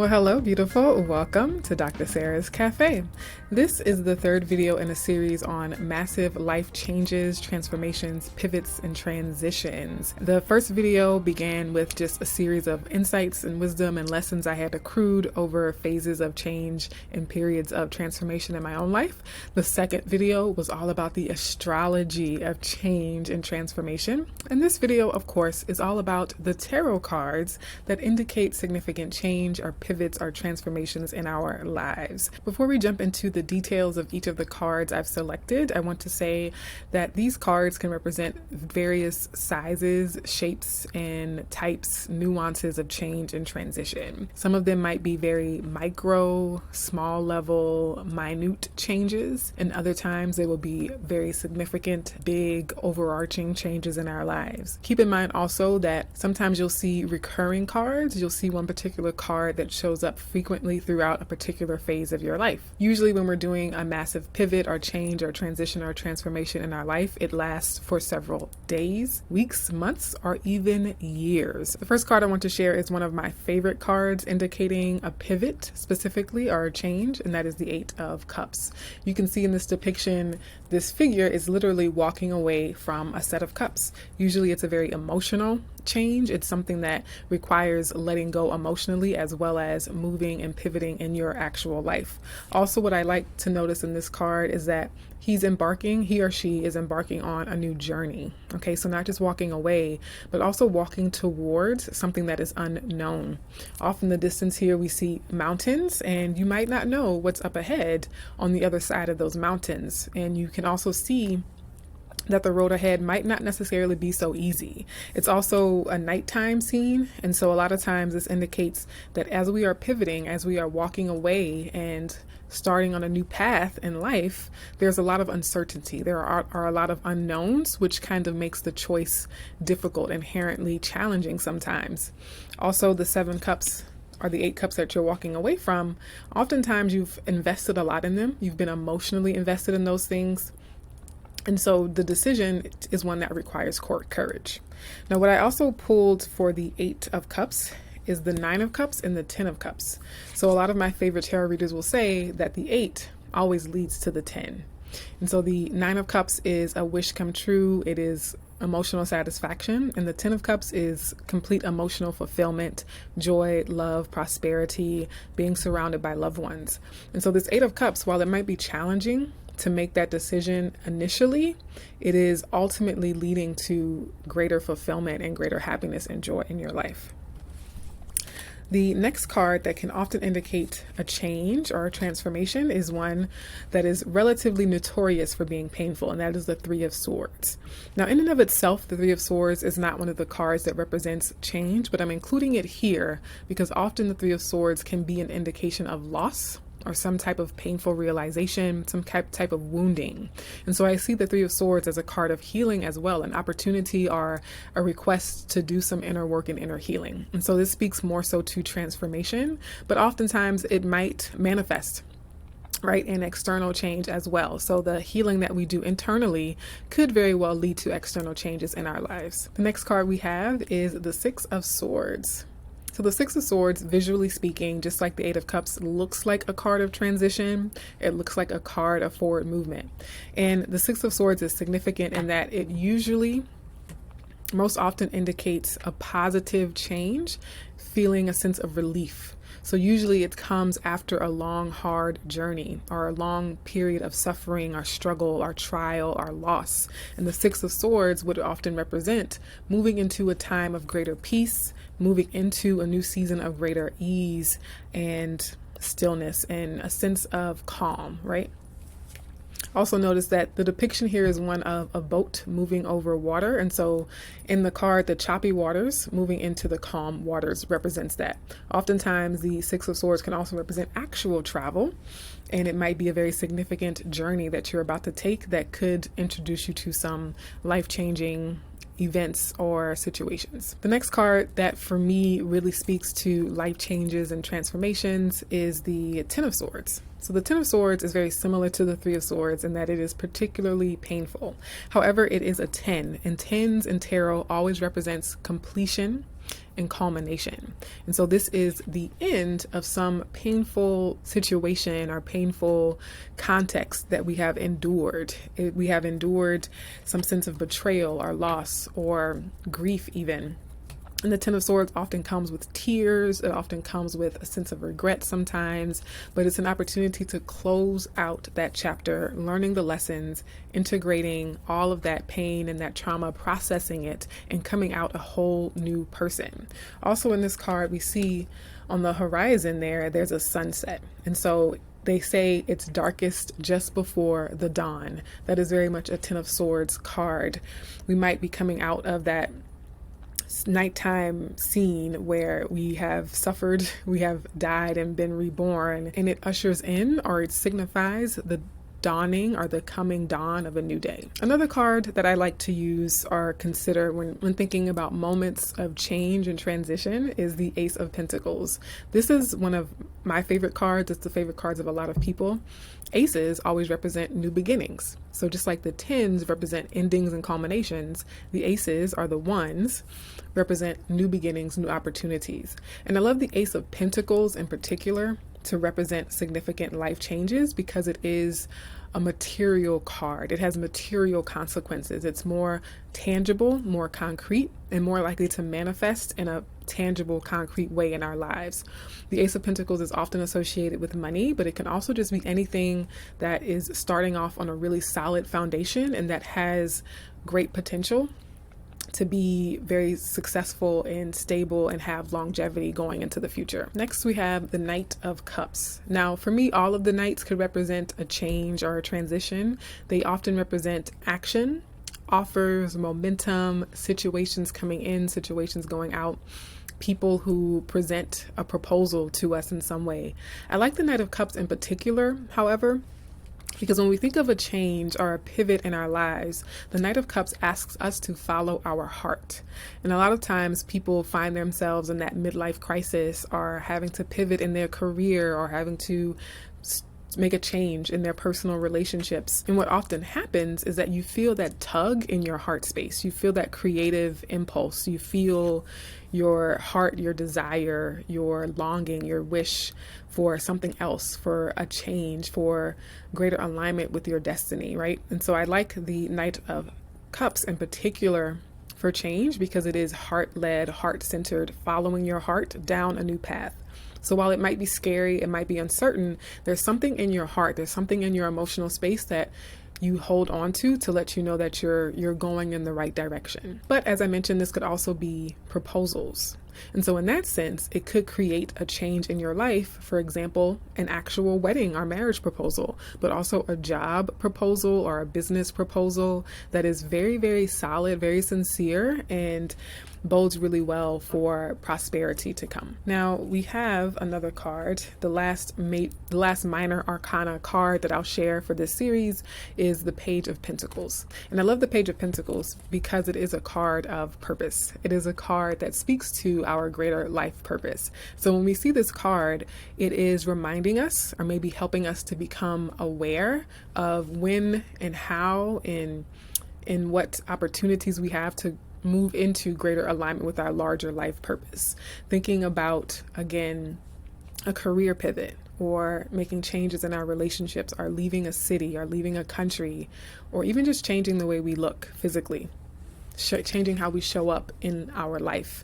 Well, hello, beautiful. Welcome to Dr. Sarah's Café. This is the third video in a series on massive life changes, transformations, pivots, and transitions. The first video began with just a series of insights and wisdom and lessons I had accrued over phases of change and periods of transformation in my own life. The second video was all about the astrology of change and transformation. And this video, of course, is all about the tarot cards that indicate significant change or pivots or transformations in our lives. Before we jump into the details of each of the cards I've selected, I want to say that these cards can represent various sizes, shapes, and types, nuances of change and transition. Some of them might be very micro, small level, minute changes, and other times they will be very significant, big, overarching changes in our lives. Keep in mind also that sometimes you'll see recurring cards. You'll see one particular card that shows up frequently throughout a particular phase of your life. Usually when we're doing a massive pivot or change or transition or transformation in our life, it lasts for several days, weeks, months, or even years. The first card I want to share is one of my favorite cards indicating a pivot specifically or a change, and that is the Eight of Cups. You can see in this depiction, this figure is literally walking away from a set of cups. Usually it's a very emotional change. It's something that requires letting go emotionally as well as moving and pivoting in your actual life. Also, what I like to notice in this card is that he or she is embarking on a new journey. Okay, so not just walking away, but also walking towards something that is unknown. Off in the distance here, we see mountains, and you might not know what's up ahead on the other side of those mountains. And you can also see that the road ahead might not necessarily be so easy. It's also a nighttime scene, and so a lot of times this indicates that as we are pivoting, as we are walking away and starting on a new path in life, there's a lot of uncertainty. There are a lot of unknowns, which kind of makes the choice difficult, inherently challenging sometimes. Also, the Seven Cups or the Eight Cups that you're walking away from, oftentimes you've invested a lot in them. You've been emotionally invested in those things. And so the decision is one that requires courage. Now, what I also pulled for the Eight of Cups is the Nine of Cups and the Ten of Cups. So a lot of my favorite tarot readers will say that the Eight always leads to the 10. And so the Nine of Cups is a wish come true. It is emotional satisfaction. And the Ten of Cups is complete emotional fulfillment, joy, love, prosperity, being surrounded by loved ones. And so this Eight of Cups, while it might be challenging to make that decision initially, it is ultimately leading to greater fulfillment and greater happiness and joy in your life. The next card that can often indicate a change or a transformation is one that is relatively notorious for being painful, and that is the Three of Swords. Now, in and of itself, the Three of Swords is not one of the cards that represents change, but I'm including it here because often the Three of Swords can be an indication of loss or some type of painful realization, some type of wounding. And so I see the Three of Swords as a card of healing as well, an opportunity or a request to do some inner work and inner healing. And so this speaks more so to transformation, but oftentimes it might manifest in external change as well. So the healing that we do internally could very well lead to external changes in our lives. The next card we have is the Six of Swords. So the Six of Swords, visually speaking, just like the Eight of Cups, looks like a card of transition. It looks like a card of forward movement. And the Six of Swords is significant in that it usually, most often indicates a positive change, feeling a sense of relief. So usually it comes after a long, hard journey or a long period of suffering or struggle or trial or loss. And the Six of Swords would often represent moving into a time of greater peace, moving into a new season of greater ease and stillness and a sense of calm, right? Also notice that the depiction here is one of a boat moving over water. And so in the card, the choppy waters moving into the calm waters represents that. Oftentimes the Six of Swords can also represent actual travel. And it might be a very significant journey that you're about to take that could introduce you to some life-changing events or situations. The next card that for me really speaks to life changes and transformations is the Ten of Swords. So the Ten of Swords is very similar to the Three of Swords in that it is particularly painful. However, it is a 10, and 10s in tarot always represents completion, and culmination. And so this is the end of some painful situation or painful context that we have endured. We have endured some sense of betrayal or loss or grief even. And the Ten of Swords often comes with tears. It often comes with a sense of regret sometimes, but it's an opportunity to close out that chapter, learning the lessons, integrating all of that pain and that trauma, processing it, and coming out a whole new person. Also in this card, we see on the horizon there's a sunset. And so they say it's darkest just before the dawn. That is very much a Ten of Swords card. We might be coming out of that nighttime scene where we have suffered, we have died and been reborn, and it ushers in, or it signifies, the dawning or the coming dawn of a new day. Another card that I like to use or consider when thinking about moments of change and transition is the Ace of Pentacles. This is one of my favorite cards. It's the favorite cards of a lot of people. Aces always represent new beginnings. So just like the tens represent endings and culminations, the aces, are the ones, represent new beginnings, new opportunities. And I love the Ace of Pentacles in particular to represent significant life changes because it is a material card. It has material consequences. It's more tangible, more concrete, and more likely to manifest in a tangible, concrete way in our lives. The Ace of Pentacles is often associated with money, but it can also just be anything that is starting off on a really solid foundation and that has great potential to be very successful and stable and have longevity going into the future. Next, we have the Knight of Cups. Now, for me, all of the knights could represent a change or a transition. They often represent action, offers, momentum, situations coming in, situations going out, people who present a proposal to us in some way. I like the Knight of Cups in particular, however, because when we think of a change or a pivot in our lives, the Knight of Cups asks us to follow our heart. And a lot of times people find themselves in that midlife crisis or having to pivot in their career or having to make a change in their personal relationships. And what often happens is that you feel that tug in your heart space. You feel that creative impulse. You feel your heart, your desire, your longing, your wish for something else, for a change, for greater alignment with your destiny, right? And so I like the Knight of Cups in particular for change because it is heart-led, heart-centered, following your heart down a new path. So while it might be scary, it might be uncertain, there's something in your heart, there's something in your emotional space that you hold on to let you know that you're going in the right direction. But as I mentioned, this could also be proposals. And so in that sense, it could create a change in your life. For example, an actual wedding or marriage proposal, but also a job proposal or a business proposal that is very, very solid, very sincere, and bodes really well for prosperity to come. Now we have another card. The last minor arcana card that I'll share for this series is the Page of Pentacles. And I love the Page of Pentacles because it is a card of purpose. It is a card that speaks to our greater life purpose. So when we see this card, it is reminding us, or maybe helping us to become aware of when and how and what opportunities we have to move into greater alignment with our larger life purpose. Thinking about, again, a career pivot, or making changes in our relationships, or leaving a city, or leaving a country, or even just changing the way we look physically, changing how we show up in our life.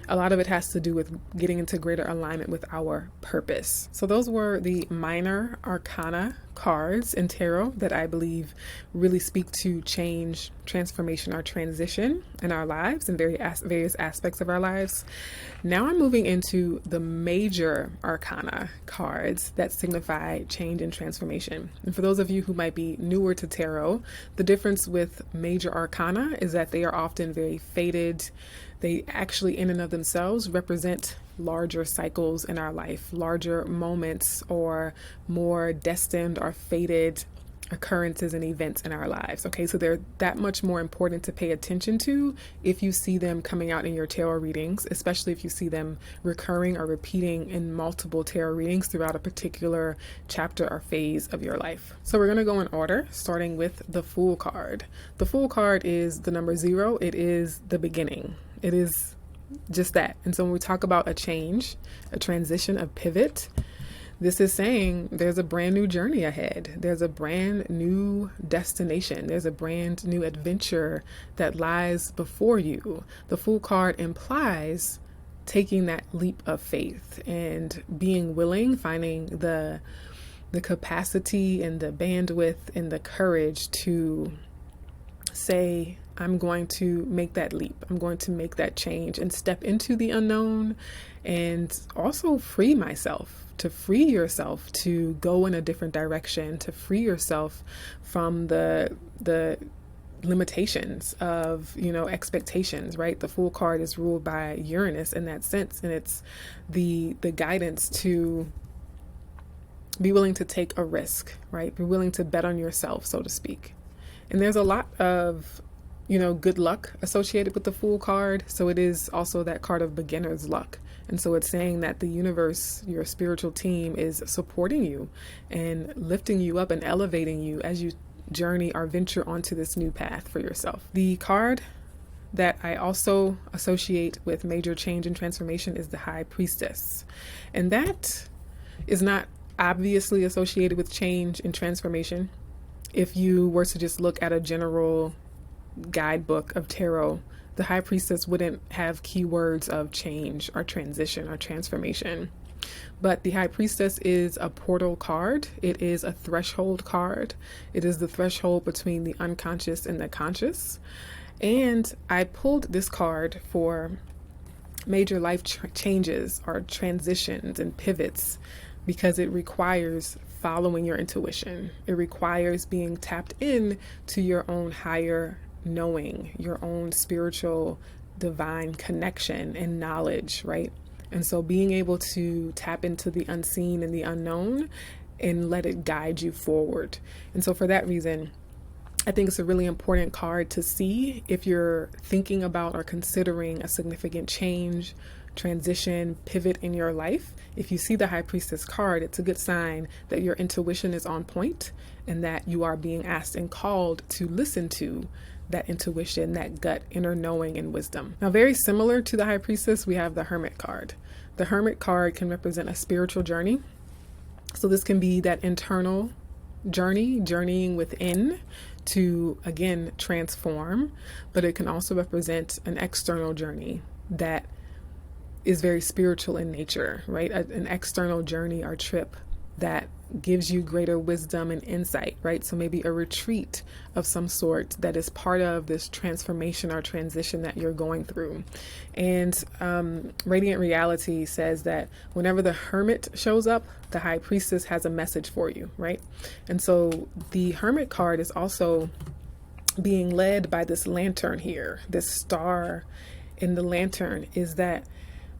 A lot of it has to do with getting into greater alignment with our purpose. So those were the minor arcana cards in tarot that I believe really speak to change, transformation, or transition in our lives and various aspects of our lives. Now I'm moving into the major arcana cards that signify change and transformation. And for those of you who might be newer to tarot, the difference with major arcana is that they are often very faded. They actually in and of themselves represent larger cycles in our life, larger moments, or more destined or fated occurrences and events in our lives. Okay, so they're that much more important to pay attention to if you see them coming out in your tarot readings, especially if you see them recurring or repeating in multiple tarot readings throughout a particular chapter or phase of your life. So we're going to go in order, starting with the Fool card. The Fool card is the number 0. It is the beginning. It is just that. And so when we talk about a change, a transition, a pivot, this is saying there's a brand new journey ahead. There's a brand new destination. There's a brand new adventure that lies before you. The Fool card implies taking that leap of faith and being willing, finding the capacity and the bandwidth and the courage to say, I'm going to make that leap. I'm going to make that change and step into the unknown, and also free myself, to free yourself to go in a different direction, to free yourself from the limitations of, expectations, right? The Fool card is ruled by Uranus in that sense. And it's the guidance to be willing to take a risk, right? Be willing to bet on yourself, so to speak. And there's a lot of, good luck associated with the Fool card. So it is also that card of beginner's luck. And so it's saying that the universe, your spiritual team, is supporting you and lifting you up and elevating you as you journey or venture onto this new path for yourself. The card that I also associate with major change and transformation is the High Priestess. And that is not obviously associated with change and transformation. If you were to just look at a general guidebook of tarot, the High Priestess wouldn't have keywords of change or transition or transformation. But the High Priestess is a portal card. It is a threshold card. It is the threshold between the unconscious and the conscious. And I pulled this card for major life changes or transitions and pivots because it requires following your intuition. It requires being tapped in to your own higher knowing, your own spiritual divine connection and knowledge, right? And so being able to tap into the unseen and the unknown and let it guide you forward. And so for that reason, I think it's a really important card to see if you're thinking about or considering a significant change, transition, pivot in your life. If you see the High Priestess card, it's a good sign that your intuition is on point and that you are being asked and called to listen to that intuition, that gut, inner knowing and wisdom. Now, very similar to the High Priestess, we have the Hermit card. The Hermit card can represent a spiritual journey. So this can be that internal journey, journeying within to, again, transform, but it can also represent an external journey that is very spiritual in nature, right? An external journey or trip that gives you greater wisdom and insight, right? So maybe a retreat of some sort that is part of this transformation or transition that you're going through. And Radiant Reality says that whenever the Hermit shows up, the High Priestess has a message for you, right? And so the Hermit card is also being led by this lantern here. This star in the lantern is that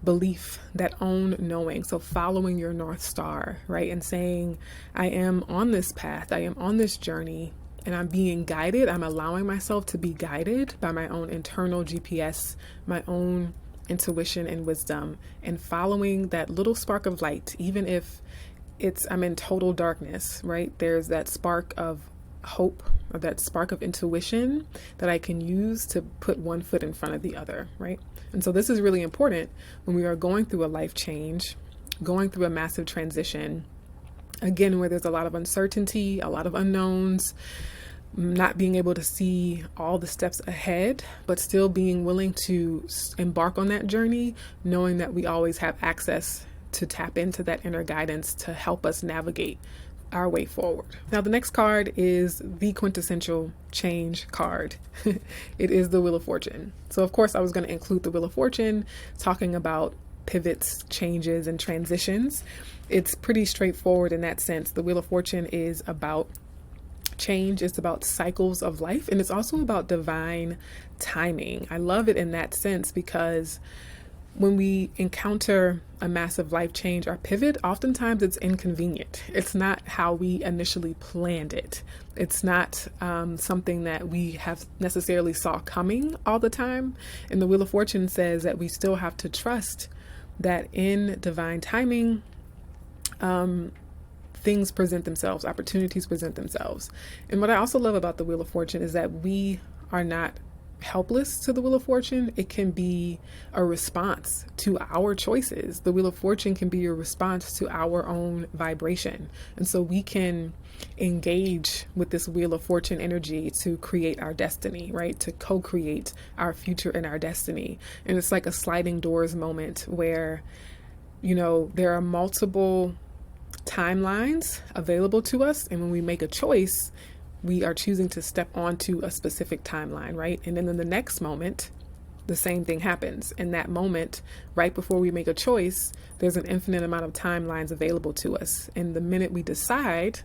belief, that own knowing. So following your North Star, right? And saying, I am on this path, I am on this journey, and I'm being guided. I'm allowing myself to be guided by my own internal GPS, my own intuition and wisdom, and following that little spark of light, even if I'm in total darkness, right? There's that spark of hope or that spark of intuition that I can use to put one foot in front of the other, right? And so this is really important when we are going through a life change, going through a massive transition, again, where there's a lot of uncertainty, a lot of unknowns, not being able to see all the steps ahead, but still being willing to embark on that journey, knowing that we always have access to tap into that inner guidance to help us navigate our way forward. Now, the next card is the quintessential change card. It is the Wheel of Fortune. So of course I was going to include the Wheel of Fortune, talking about pivots, changes, and transitions. It's pretty straightforward in that sense. The Wheel of Fortune is about change. It's about cycles of life, and it's also about divine timing. I love it in that sense because when we encounter a massive life change or pivot, oftentimes it's inconvenient. It's not how we initially planned it. It's not something that we have necessarily saw coming all the time. And the Wheel of Fortune says that we still have to trust that in divine timing, things present themselves, opportunities present themselves. And what I also love about the Wheel of Fortune is that we are not helpless to the Wheel of Fortune, it can be a response to our choices. The Wheel of Fortune can be a response to our own vibration. And so we can engage with this Wheel of Fortune energy to create our destiny, right? To co-create our future and our destiny. And it's like a sliding doors moment where, there are multiple timelines available to us. And when we make a choice, we are choosing to step onto a specific timeline, right? And then in the next moment, the same thing happens. In that moment, right before we make a choice, there's an infinite amount of timelines available to us. And the minute we decide,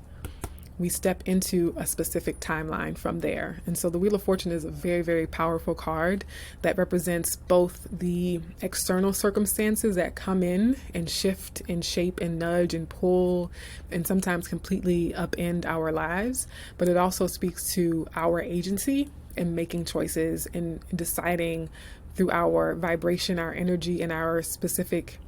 we step into a specific timeline from there. And so the Wheel of Fortune is a very, very powerful card that represents both the external circumstances that come in and shift and shape and nudge and pull and sometimes completely upend our lives, but it also speaks to our agency and making choices and deciding through our vibration, our energy, and our specific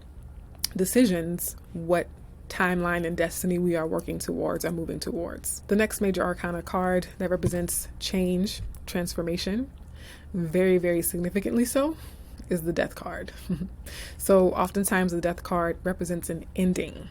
decisions what timeline and destiny we are working towards or moving towards. The next major arcana card that represents change, transformation, very, very significantly so, is the Death card. So oftentimes the Death card represents an ending.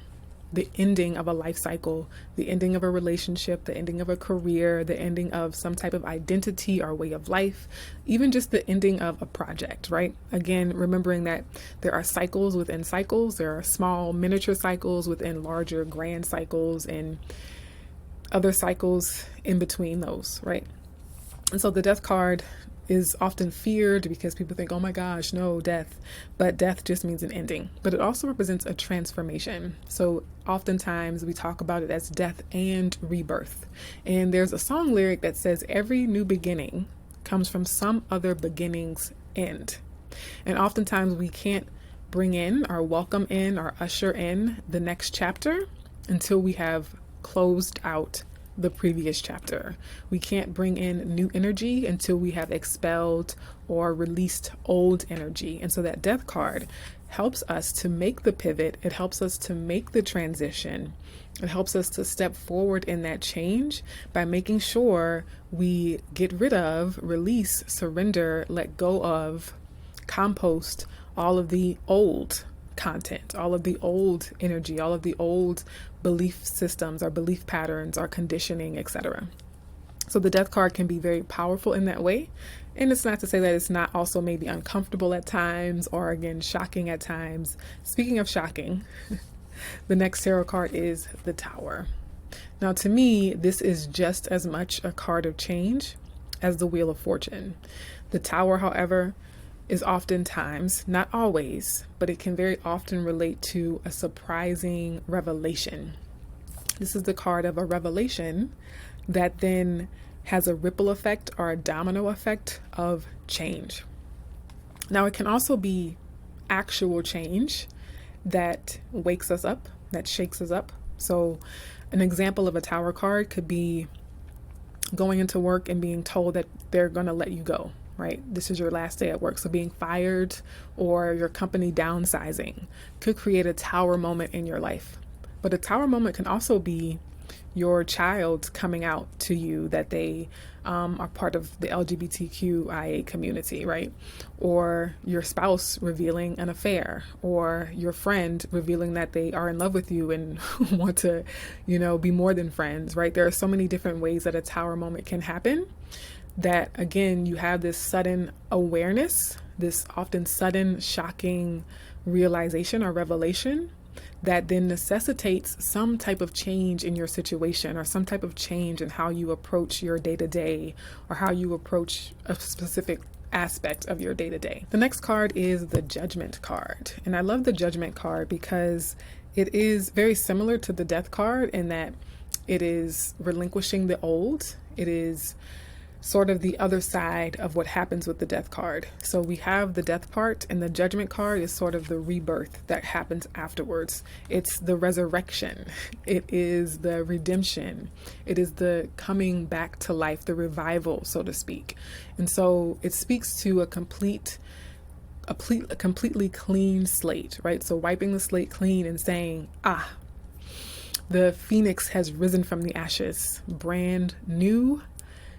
The ending of a life cycle, the ending of a relationship, the ending of a career, the ending of some type of identity or way of life, even just the ending of a project, right? Again, remembering that there are cycles within cycles, there are small miniature cycles within larger grand cycles and other cycles in between those, right? And so the Death card is often feared because people think, oh my gosh, no, death. But death just means an ending. But it also represents a transformation. So oftentimes we talk about it as death and rebirth. And there's a song lyric that says every new beginning comes from some other beginning's end. And oftentimes we can't bring in or welcome in or usher in the next chapter until we have closed out the previous chapter. We can't bring in new energy until we have expelled or released old energy. And so that Death card helps us to make the pivot. It helps us to make the transition. It helps us to step forward in that change by making sure we get rid of, release, surrender, let go of, compost all of the old content, all of the old energy, all of the old belief systems, our belief patterns, our conditioning, etc. So the Death card can be very powerful in that way. And it's not to say that it's not also maybe uncomfortable at times or again, shocking at times. Speaking of shocking, the next tarot card is the Tower. Now, to me, this is just as much a card of change as the Wheel of Fortune. The Tower, however, is oftentimes, not always, but it can very often relate to a surprising revelation. This is the card of a revelation that then has a ripple effect or a domino effect of change. Now, it can also be actual change that wakes us up, that shakes us up. So an example of a Tower card could be going into work and being told that they're going to let you go. Right? This is your last day at work. So being fired or your company downsizing could create a Tower moment in your life. But a Tower moment can also be your child coming out to you that they are part of the LGBTQIA community, right? Or your spouse revealing an affair, or your friend revealing that they are in love with you and want to, be more than friends, right? There are so many different ways that a Tower moment can happen. That again, you have this sudden awareness, this often sudden, shocking realization or revelation that then necessitates some type of change in your situation or some type of change in how you approach your day-to-day or how you approach a specific aspect of your day-to-day. The next card is the Judgment card. And I love the Judgment card because it is very similar to the Death card in that it is relinquishing the old. It is sort of the other side of what happens with the Death card. So we have the Death part, and the Judgment card is sort of the rebirth that happens afterwards. It's the resurrection. It is the redemption. It is the coming back to life, the revival, so to speak. And so it speaks to a completely clean slate, right? So wiping the slate clean and saying, the phoenix has risen from the ashes, brand new,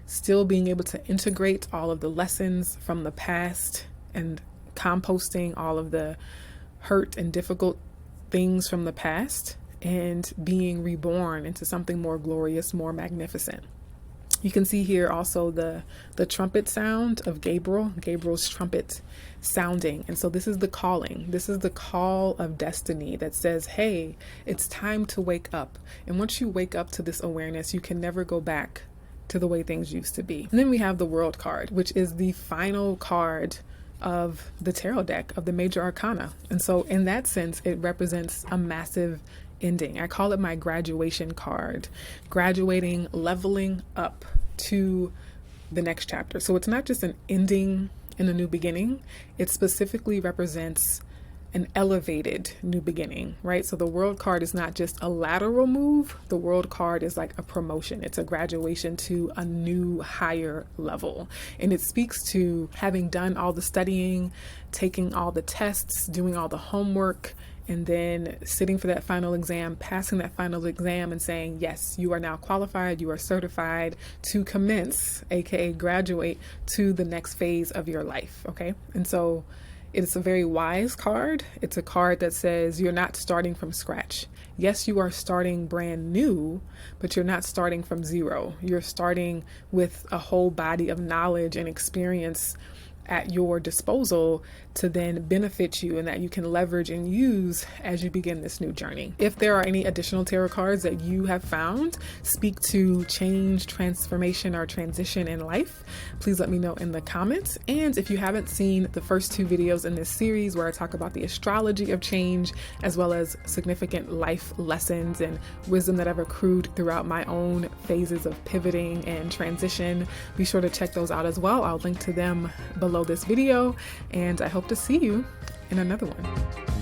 still being able to integrate all of the lessons from the past and composting all of the hurt and difficult things from the past and being reborn into something more glorious, more magnificent. You can see here also the trumpet sound of Gabriel's trumpet sounding. And so this is the calling. This is the call of destiny that says, hey, it's time to wake up. And once you wake up to this awareness, you can never go back to the way things used to be. And then we have the World card, which is the final card of the tarot deck of the major arcana. And so in that sense, it represents a massive ending. I call it my graduation card, graduating, leveling up to the next chapter. So it's not just an ending and a new beginning. It specifically represents an elevated new beginning, right? So the World card is not just a lateral move. The World card is like a promotion. It's a graduation to a new higher level. And it speaks to having done all the studying, taking all the tests, doing all the homework, and then sitting for that final exam, passing that final exam and saying, yes, you are now qualified, you are certified to commence, aka graduate, to the next phase of your life, okay? And so it's a very wise card. It's a card that says you're not starting from scratch. Yes, you are starting brand new, but you're not starting from zero. You're starting with a whole body of knowledge and experience at your disposal to then benefit you and that you can leverage and use as you begin this new journey. If there are any additional tarot cards that you have found speak to change, transformation, or transition in life, please let me know in the comments. And if you haven't seen the first 2 videos in this series where I talk about the astrology of change, as well as significant life lessons and wisdom that I've accrued throughout my own phases of pivoting and transition, be sure to check those out as well. I'll link to them below this video, and I hope to see you in another one.